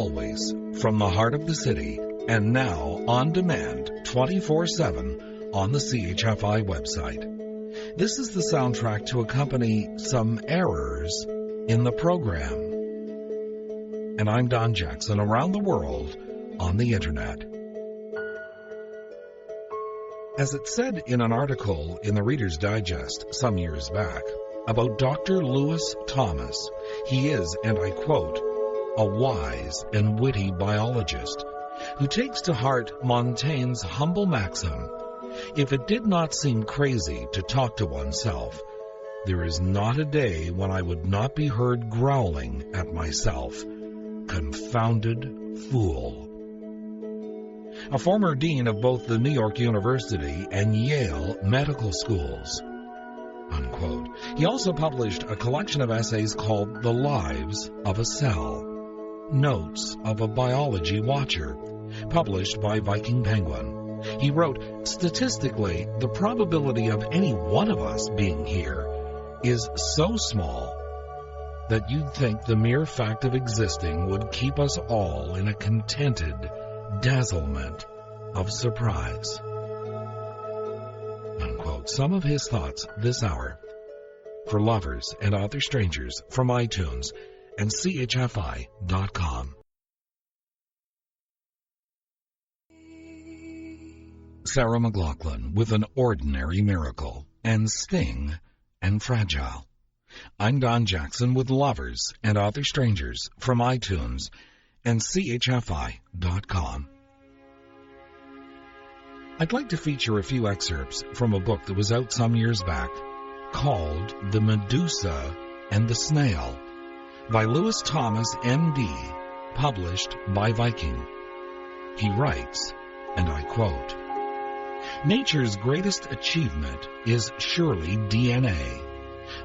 always, from the heart of the city, and now on demand 24/7 on the CHFI website. This is the soundtrack to accompany some errors in the program. And I'm Don Jackson, around the world on the internet. As it said in an article in the Reader's Digest some years back about Dr. Lewis Thomas, he is, and I quote, a wise and witty biologist who takes to heart Montaigne's humble maxim, if it did not seem crazy to talk to oneself, there is not a day when I would not be heard growling at myself. Confounded fool. A former dean of both the New York University and Yale medical schools. Unquote. He also published a collection of essays called The Lives of a Cell, Notes of a Biology Watcher, published by Viking Penguin. He wrote, statistically, the probability of any one of us being here is so small that you'd think the mere fact of existing would keep us all in a contented dazzlement of surprise. Unquote. Some of his thoughts this hour for Lovers and Other Strangers from iTunes and CHFI.com. Sarah McLachlan with An Ordinary Miracle and Sting and Fragile. I'm Don Jackson with Lovers and Other Strangers from iTunes and CHFI.com. I'd like to feature a few excerpts from a book that was out some years back called The Medusa and the Snail by Lewis Thomas, M.D., published by Viking. He writes, and I quote, nature's greatest achievement is surely DNA,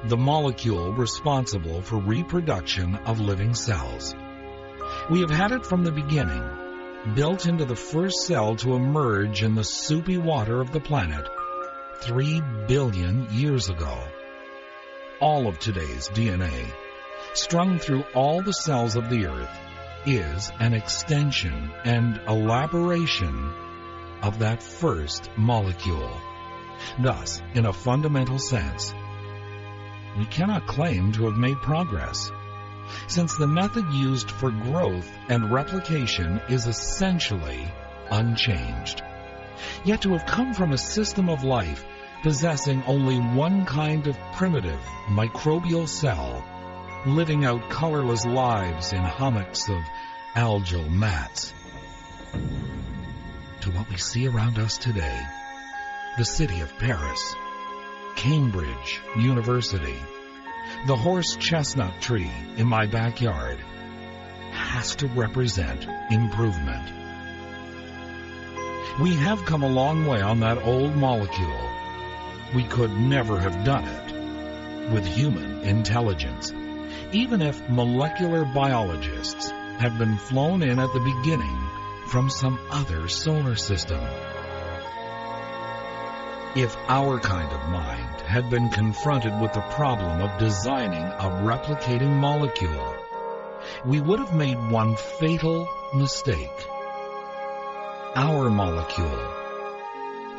the molecule responsible for reproduction of living cells. We have had it from the beginning, built into the first cell to emerge in the soupy water of the planet 3 billion years ago. All of today's DNA, strung through all the cells of the earth, is an extension and elaboration of that first molecule. Thus, in a fundamental sense, we cannot claim to have made progress, since the method used for growth and replication is essentially unchanged. Yet to have come from a system of life possessing only one kind of primitive microbial cell, living out colorless lives in hummocks of algal mats, to what we see around us today, the city of Paris, Cambridge University, the horse chestnut tree in my backyard, has to represent improvement. We have come a long way on that old molecule. We could never have done it with human intelligence, even if molecular biologists had been flown in at the beginning from some other solar system. If our kind of mind had been confronted with the problem of designing a replicating molecule, we would have made one fatal mistake. Our molecule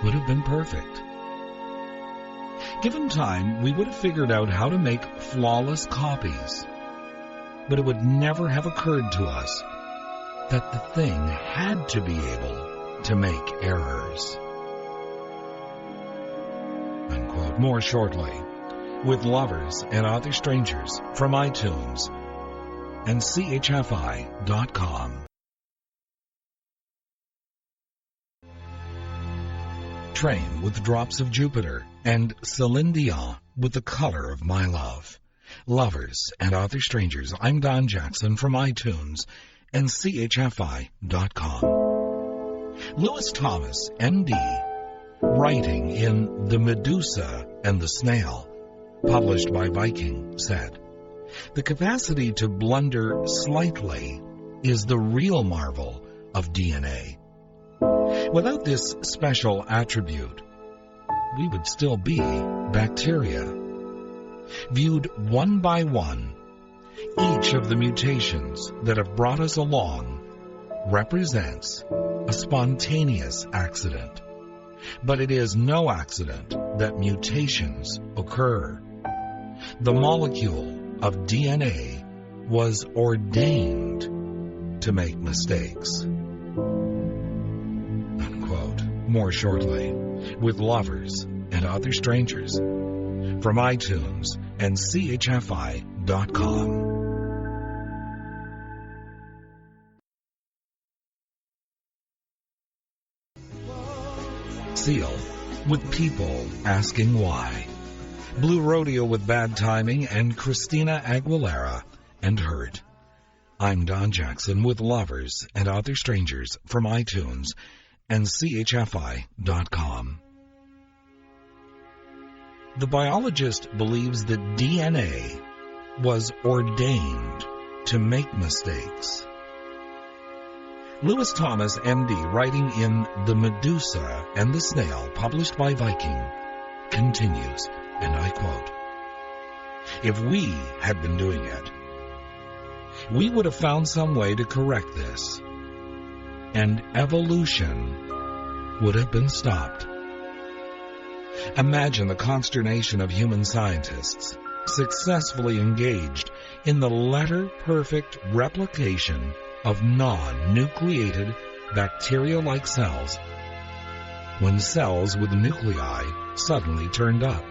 would have been perfect. Given time, we would have figured out how to make flawless copies, but it would never have occurred to us that the thing had to be able to make errors. Unquote. More shortly, with Lovers and Other Strangers from iTunes and CHFI.com. Train with Drops of Jupiter and Celine Dion with The Color of My Love. Lovers and Other Strangers. I'm Don Jackson from iTunes and CHFI.com. Lewis Thomas, M.D., writing in The Medusa and the Snail, published by Viking, said, the capacity to blunder slightly is the real marvel of DNA. Without this special attribute, we would still be bacteria. Viewed one by one, Each of the mutations that have brought us along represents a spontaneous accident. But it is no accident that mutations occur. The molecule of DNA was ordained to make mistakes. Unquote. More shortly, with Lovers and Other Strangers, from iTunes and CHFI.com. Seal, with people asking why. Blue Rodeo with Bad Timing and Christina Aguilera and Hurt. I'm Don Jackson with Lovers and Other Strangers from iTunes and CHFI.com. The biologist believes that DNA was ordained to make mistakes. Lewis Thomas, M.D., writing in The Medusa and the Snail, published by Viking, continues, and I quote, "If we had been doing it, we would have found some way to correct this, and evolution would have been stopped." Imagine the consternation of human scientists successfully engaged in the letter-perfect replication of non-nucleated bacteria-like cells when cells with nuclei suddenly turned up.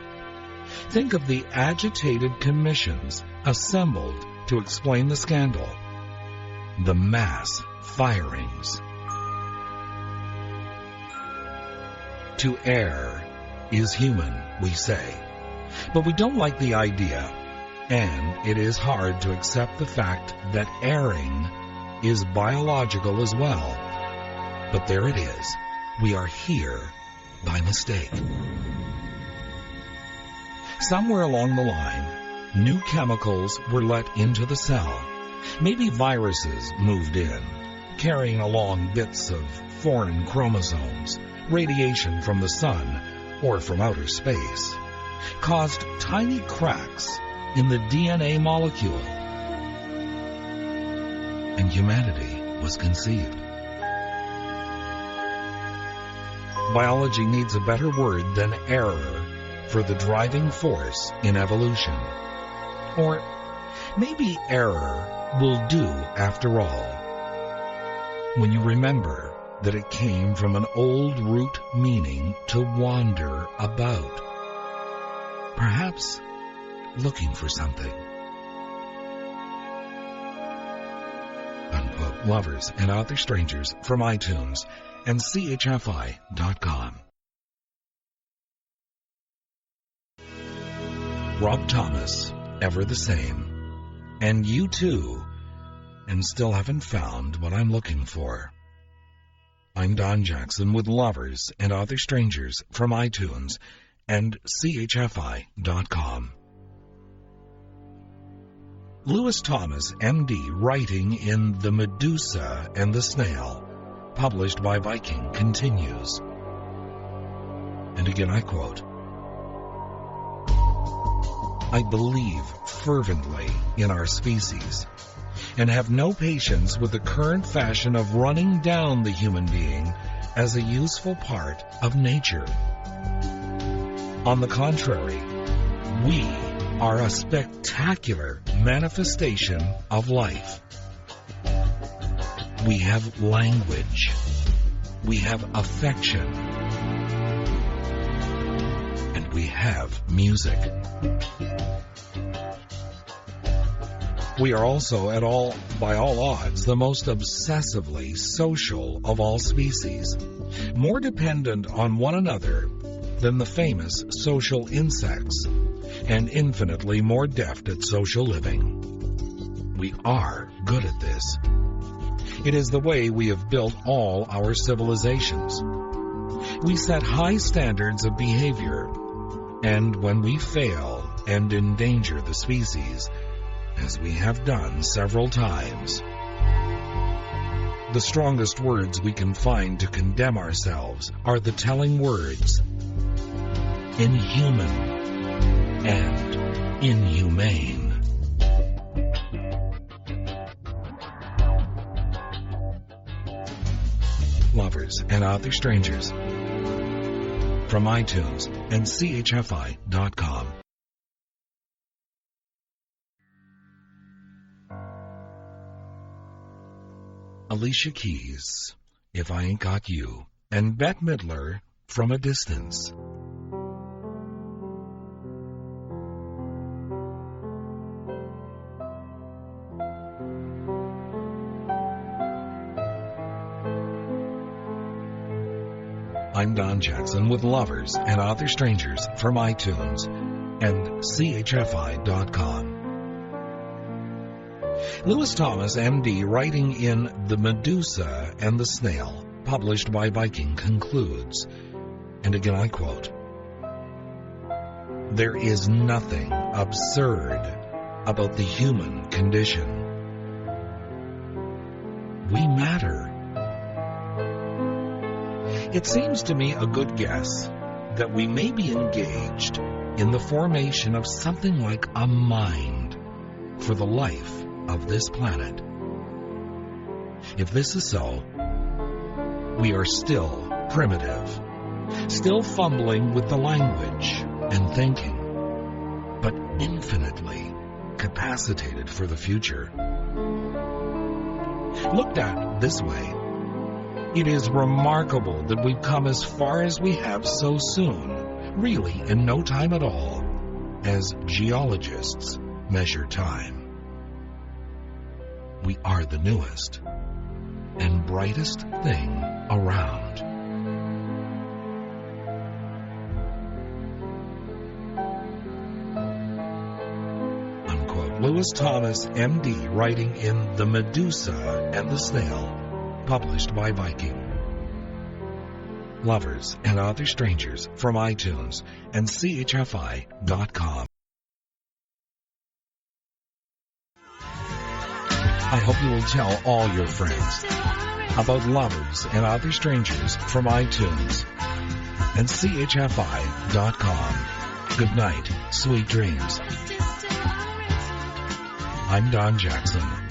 Think of the agitated commissions assembled to explain the scandal, the mass firings. To err is human, we say, but we don't like the idea, and it is hard to accept the fact that erring is biological as well. But there it is. We are here by mistake. Somewhere along the line, new chemicals were let into the cell. Maybe viruses moved in, carrying along bits of foreign chromosomes, radiation from the sun or from outer space, caused tiny cracks in the DNA molecule, and humanity was conceived. Biology needs a better word than error for the driving force in evolution. Or maybe error will do after all, when you remember that it came from an old root meaning to wander about, perhaps looking for something. Unquote. Lovers and Other Strangers from iTunes and CHFI.com. Rob Thomas, ever the same. And you too, and still haven't found what I'm looking for. I'm Don Jackson with Lovers and Other Strangers from iTunes and CHFI.com. Lewis Thomas, M.D., writing in The Medusa and the Snail, published by Viking, continues. And again I quote, "I believe fervently in our species and have no patience with the current fashion of running down the human being as a useful part of nature. On the contrary, we are a spectacular manifestation of life. We have language. We have affection. And we have music. We are also, by all odds, the most obsessively social of all species, more dependent on one another than the famous social insects, and infinitely more deft at social living. We are good at this. It is the way we have built all our civilizations. We set high standards of behavior, and when we fail and endanger the species, as we have done several times, the strongest words we can find to condemn ourselves are the telling words, inhuman and inhumane. Lovers and Other Strangers from iTunes and CHFI.com. Alicia Keys, If I Ain't Got You, and Bette Midler, From a Distance. I'm Don Jackson with Lovers and Other Strangers from iTunes and CHFI.com. Lewis Thomas, M.D., writing in The Medusa and the Snail, published by Viking, concludes, and again I quote, "There is nothing absurd about the human condition. We matter. It seems to me a good guess that we may be engaged in the formation of something like a mind for the life of this planet. If this is so, we are still primitive, still fumbling with the language and thinking, but infinitely capacitated for the future. Looked at this way, it is remarkable that we've come as far as we have so soon, really in no time at all, as geologists measure time. We are the newest and brightest thing around." Unquote. Lewis Thomas, M.D., writing in The Medusa and the Snail, published by Viking. Lovers and Other Strangers from iTunes and CHFI.com. I hope you will tell all your friends about Lovers and Other Strangers from iTunes and CHFI.com. Good night, sweet dreams. I'm Don Jackson.